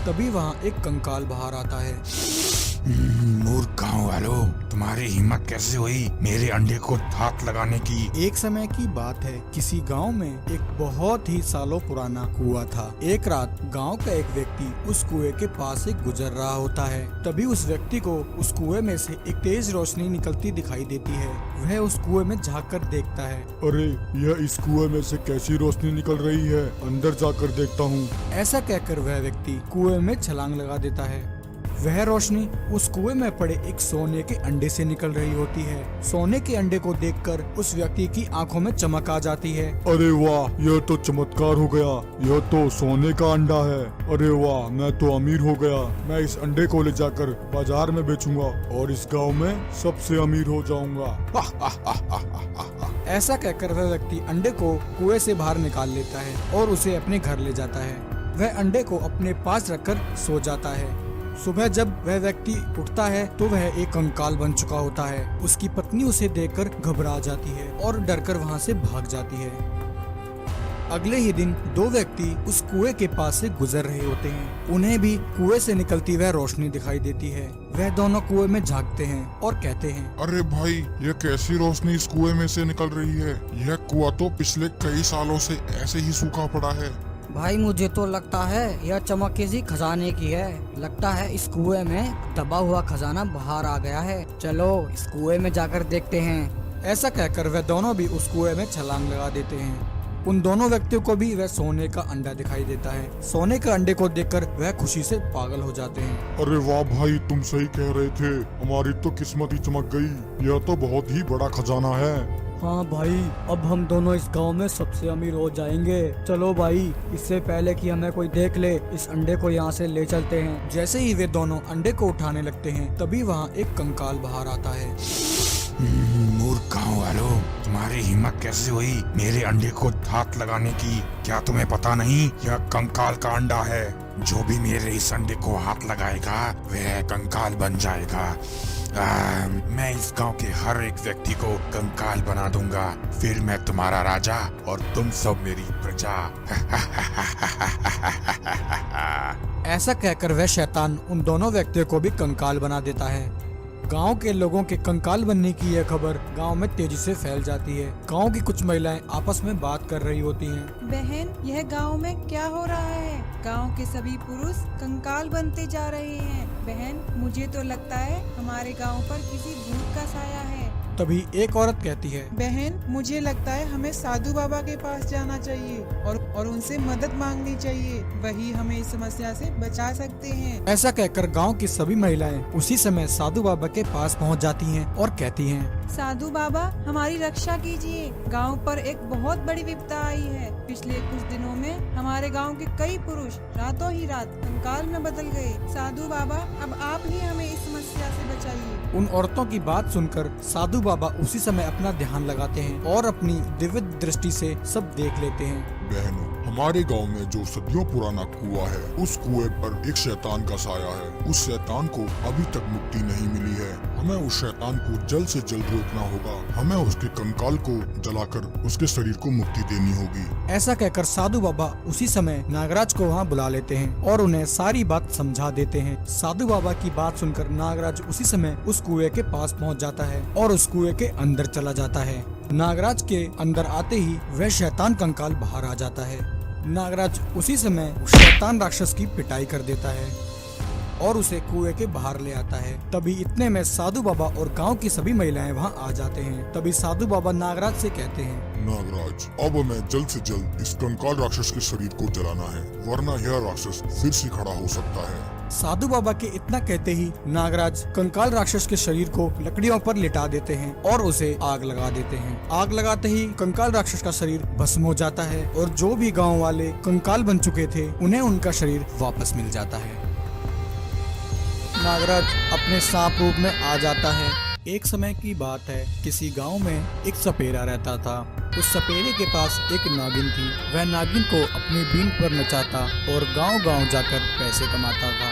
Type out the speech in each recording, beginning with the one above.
तभी वहाँ एक कंकाल बाहर आता है। मूर्ख गाँव वालों, तुम्हारी हिम्मत कैसे हुई मेरे अंडे को हाथ लगाने की। एक समय की बात है, किसी गांव में एक बहुत ही सालों पुराना कुआं था। एक रात गांव का एक व्यक्ति उस कुएं के पास से गुजर रहा होता है। तभी उस व्यक्ति को उस कुएं में से एक तेज रोशनी निकलती दिखाई देती है। वह उस कुएं में झांक कर देखता है। अरे यह इस कुएं में से कैसी रोशनी निकल रही है, अंदर जाकर देखता हूँ। ऐसा कहकर वह व्यक्ति कुएं में छलांग लगा देता है। वह रोशनी उस कुएं में पड़े एक सोने के अंडे से निकल रही होती है। सोने के अंडे को देखकर उस व्यक्ति की आंखों में चमक आ जाती है। अरे वाह, यह तो चमत्कार हो गया, यह तो सोने का अंडा है। अरे वाह, मैं तो अमीर हो गया। मैं इस अंडे को ले जाकर बाजार में बेचूंगा और इस गांव में सबसे अमीर हो जाऊंगा। ऐसा कहकर वह व्यक्ति अंडे को कुएं से बाहर निकाल लेता है और उसे अपने घर ले जाता है। वह अंडे को अपने पास रखकर सो जाता है। सुबह जब वह व्यक्ति उठता है तो वह एक कंकाल बन चुका होता है। उसकी पत्नी उसे देखकर घबरा जाती है और डरकर वहां से भाग जाती है। अगले ही दिन दो व्यक्ति उस कुएं के पास से गुजर रहे होते हैं। उन्हें भी कुएं से निकलती वह रोशनी दिखाई देती है। वह दोनों कुएं में झांकते हैं और कहते हैं, अरे भाई, यह कैसी रोशनी इस कुएं में से निकल रही है। यह कुआं तो पिछले कई सालों से ऐसे ही सूखा पड़ा है। भाई मुझे तो लगता है यह चमक किसी खजाने की है। लगता है इस कुएं में दबा हुआ खजाना बाहर आ गया है। चलो इस कुएं में जाकर देखते हैं। ऐसा कहकर वह दोनों भी उस कुएं में छलांग लगा देते हैं। उन दोनों व्यक्तियों को भी वह सोने का अंडा दिखाई देता है। सोने के अंडे को देखकर वह खुशी से पागल हो जाते हैं। अरे वाह भाई, तुम सही कह रहे थे, हमारी तो किस्मत ही चमक गई। यह तो बहुत ही बड़ा खजाना है। हाँ भाई, अब हम दोनों इस गांव में सबसे अमीर हो जाएंगे। चलो भाई, इससे पहले कि हमें कोई देख ले, इस अंडे को यहाँ से ले चलते हैं। जैसे ही वे दोनों अंडे को उठाने लगते हैं तभी वहाँ एक कंकाल बाहर आता है। मूर्ख गाँव वालों, तुम्हारी हिम्मत कैसे हुई मेरे अंडे को हाथ लगाने की। क्या तुम्हें पता नहीं, यह कंकाल का अंडा है। जो भी मेरे इस अंडे को हाथ लगाएगा वह कंकाल बन जाएगा। मैं इस गांव के हर एक व्यक्ति को कंकाल बना दूंगा। फिर मैं तुम्हारा राजा और तुम सब मेरी प्रजा। ऐसा कहकर वह शैतान उन दोनों व्यक्तियों को भी कंकाल बना देता है। गांव के लोगों के कंकाल बनने की यह खबर गांव में तेजी से फैल जाती है। गांव की कुछ महिलाएं आपस में बात कर रही होती हैं। बहन, यह गांव में क्या हो रहा है? गांव के सभी पुरुष कंकाल बनते जा रहे हैं। बहन, मुझे तो लगता है हमारे गांव पर किसी भूत का साया है। तभी एक औरत कहती है, बहन, मुझे लगता है हमें साधु बाबा के पास जाना चाहिए और उनसे मदद मांगनी चाहिए। वही हमें इस समस्या से बचा सकते हैं। ऐसा कहकर गांव की सभी महिलाएं उसी समय साधु बाबा के पास पहुंच जाती हैं और कहती हैं, साधु बाबा, हमारी रक्षा कीजिए। गांव पर एक बहुत बड़ी विपदा आई है। पिछले कुछ दिनों में हमारे गांव के कई पुरुष रातों ही रात कंकाल में बदल गए। साधु बाबा, अब आप ही हमें इस समस्या से बचाइए। उन औरतों की बात सुनकर साधु बाबा उसी समय अपना ध्यान लगाते हैं और अपनी दिव्य दृष्टि से सब देख लेते हैं। बहनों, हमारे गांव में जो सदियों पुराना कुआं है, उस कुएं पर एक शैतान का साया है। उस शैतान को अभी तक मुक्ति नहीं मिली है। हमें उस शैतान को जल्द से जल्द रोकना होगा। हमें उसके कंकाल को जलाकर उसके शरीर को मुक्ति देनी होगी। ऐसा कहकर साधु बाबा उसी समय नागराज को वहाँ बुला लेते हैं और उन्हें सारी बात समझा देते हैं। साधु बाबा की बात सुनकर नागराज उसी समय उस कुएं के पास पहुँच जाता है और उस कुएं के अंदर चला जाता है। नागराज के अंदर आते ही वह शैतान कंकाल बाहर आ जाता है। नागराज उसी समय शैतान राक्षस की पिटाई कर देता है और उसे कुएं के बाहर ले आता है। तभी इतने में साधु बाबा और गांव की सभी महिलाएं वहां आ जाते हैं। तभी साधु बाबा नागराज से कहते हैं, नागराज, अब हमें जल्द से जल्द इस कंकाल राक्षस के शरीर को जलाना है, वरना यह राक्षस फिर से खड़ा हो सकता है। साधु बाबा के इतना कहते ही नागराज कंकाल राक्षस के शरीर को लकड़ियों पर लिटा देते हैं और उसे आग लगा देते हैं। आग लगाते ही कंकाल राक्षस का शरीर भस्म हो जाता है और जो भी गांव वाले कंकाल बन चुके थे उन्हें उनका शरीर वापस मिल जाता है। नागराज अपने सांप रूप में आ जाता है। एक समय की बात है, किसी गांव में एक सपेरा रहता था। उस सपेरे के पास एक नागिन थी। वह नागिन को अपनी बीन पर नचाता और गांव-गांव जाकर पैसे कमाता था।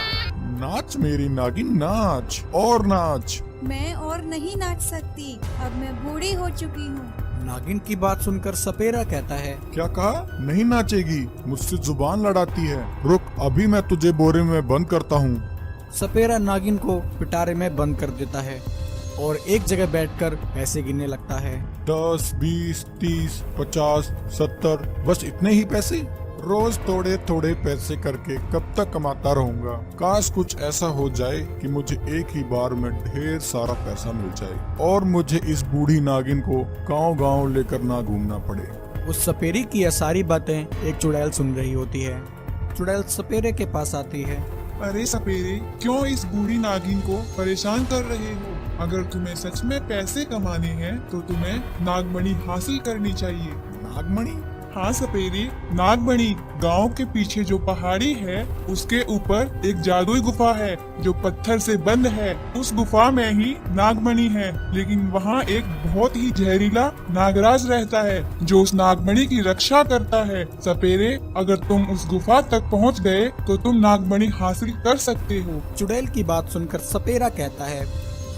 नाच मेरी नागिन, नाच और नाच। मैं और नहीं नाच सकती, अब मैं बूढ़ी हो चुकी हूँ। नागिन की बात सुनकर सपेरा कहता है, क्या कहा? नहीं नाचेगी? मुझसे जुबान लड़ाती है। रुक, अभी मैं तुझे बोरे में बंद करता हूँ। सपेरा नागिन को पिटारे में बंद कर देता है और एक जगह बैठकर पैसे गिनने लगता है। 10, 20, 30, 50, 70, बस इतने ही पैसे? रोज थोड़े थोड़े पैसे करके कब तक कमाता रहूंगा? काश कुछ ऐसा हो जाए कि मुझे एक ही बार में ढेर सारा पैसा मिल जाए और मुझे इस बूढ़ी नागिन को गांव-गांव लेकर ना घूमना पड़े। उस सपेरे की यह सारी बातें एक चुड़ैल सुन रही होती है। चुड़ैल सपेरे के पास आती है। अरे सपेरे, क्यों इस बूढ़ी नागिन को परेशान कर रहे हो? अगर तुम्हें सच में पैसे कमाने हैं तो तुम्हें नागमणि हासिल करनी चाहिए। नागमणि? हाँ सपेरे, नागमणि गांव के पीछे जो पहाड़ी है उसके ऊपर एक जादुई गुफा है जो पत्थर से बंद है। उस गुफा में ही नागमणि है, लेकिन वहाँ एक बहुत ही जहरीला नागराज रहता है जो उस नागमणि की रक्षा करता है। सपेरे, अगर तुम उस गुफा तक पहुँच गए तो तुम नागमणि हासिल कर सकते हो। चुड़ैल की बात सुनकर सपेरा कहता है,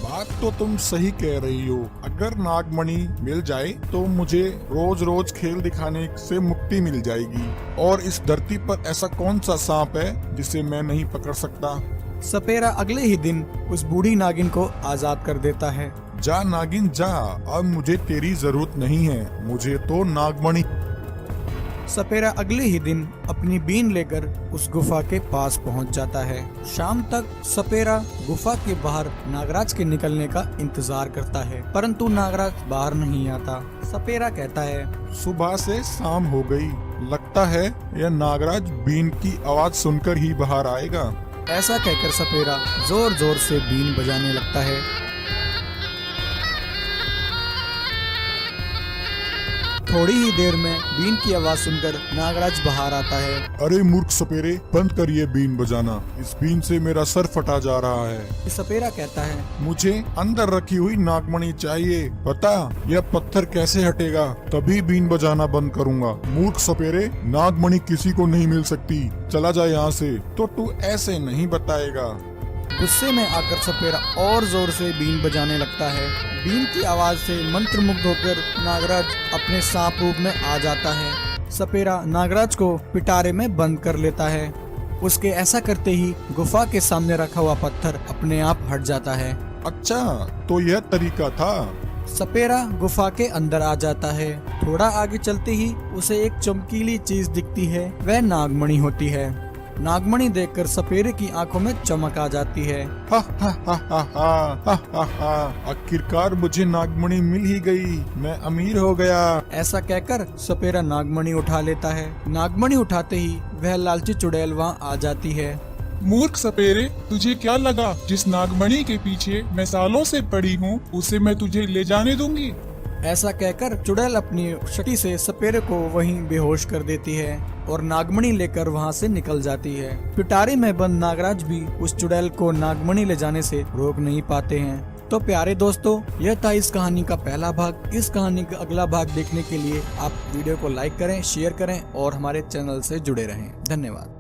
बात तो तुम सही कह रही हो। अगर नागमणि मिल जाए तो मुझे रोज रोज खेल दिखाने से मुक्ति मिल जाएगी। और इस धरती पर ऐसा कौन सा सांप है जिसे मैं नहीं पकड़ सकता? सपेरा अगले ही दिन उस बूढ़ी नागिन को आजाद कर देता है। जा नागिन जा, अब मुझे तेरी जरूरत नहीं है, मुझे तो नागमणि। सपेरा अगले ही दिन अपनी बीन लेकर उस गुफा के पास पहुंच जाता है। शाम तक सपेरा गुफा के बाहर नागराज के निकलने का इंतजार करता है, परंतु नागराज बाहर नहीं आता। सपेरा कहता है, सुबह से शाम हो गई, लगता है यह नागराज बीन की आवाज सुनकर ही बाहर आएगा। ऐसा कहकर सपेरा जोर जोर से बीन बजाने लगता है। थोड़ी ही देर में बीन की आवाज सुनकर नागराज बाहर आता है। अरे मूर्ख सपेरे, बंद कर ये बीन बजाना, इस बीन से मेरा सर फटा जा रहा है। सपेरा कहता है, मुझे अंदर रखी हुई नागमणि चाहिए। बता, यह पत्थर कैसे हटेगा? तभी बीन बजाना बंद करूंगा। मूर्ख सपेरे, नागमणि किसी को नहीं मिल सकती, चला जा यहाँ से। तो तू ऐसे नहीं बताएगा। गुस्से में आकर सपेरा और जोर से बीन बजाने लगता है। बीन की आवाज से मंत्रमुग्ध होकर नागराज अपने सांप रूप में आ जाता है। सपेरा नागराज को पिटारे में बंद कर लेता है। उसके ऐसा करते ही गुफा के सामने रखा हुआ पत्थर अपने आप हट जाता है। अच्छा, तो यह तरीका था। सपेरा गुफा के अंदर आ जाता है। थोड़ा आगे चलते ही उसे एक चमकीली चीज दिखती है, वह नागमणि होती है। नागमणि देखकर सपेरे की आंखों में चमक आ जाती है। हा हा हा हा हा हा हा, आखिरकार मुझे नागमणि मिल ही गई, मैं अमीर हो गया। ऐसा कहकर सपेरा नागमणि उठा लेता है। नागमणि उठाते ही वह लालची चुड़ैल वहाँ आ जाती है। मूर्ख सपेरे, तुझे क्या लगा जिस नागमणि के पीछे मैं सालों से पड़ी हूँ उसे मैं तुझे ले जाने दूंगी? ऐसा कहकर चुड़ैल अपनी शक्ति से सपेरे को वहीं बेहोश कर देती है और नागमणि लेकर वहां से निकल जाती है। पिटारे में बंद नागराज भी उस चुड़ैल को नागमणि ले जाने से रोक नहीं पाते हैं। तो प्यारे दोस्तों, यह था इस कहानी का पहला भाग। इस कहानी का अगला भाग देखने के लिए आप वीडियो को लाइक करें, शेयर करें और हमारे चैनल से जुड़े रहें। धन्यवाद।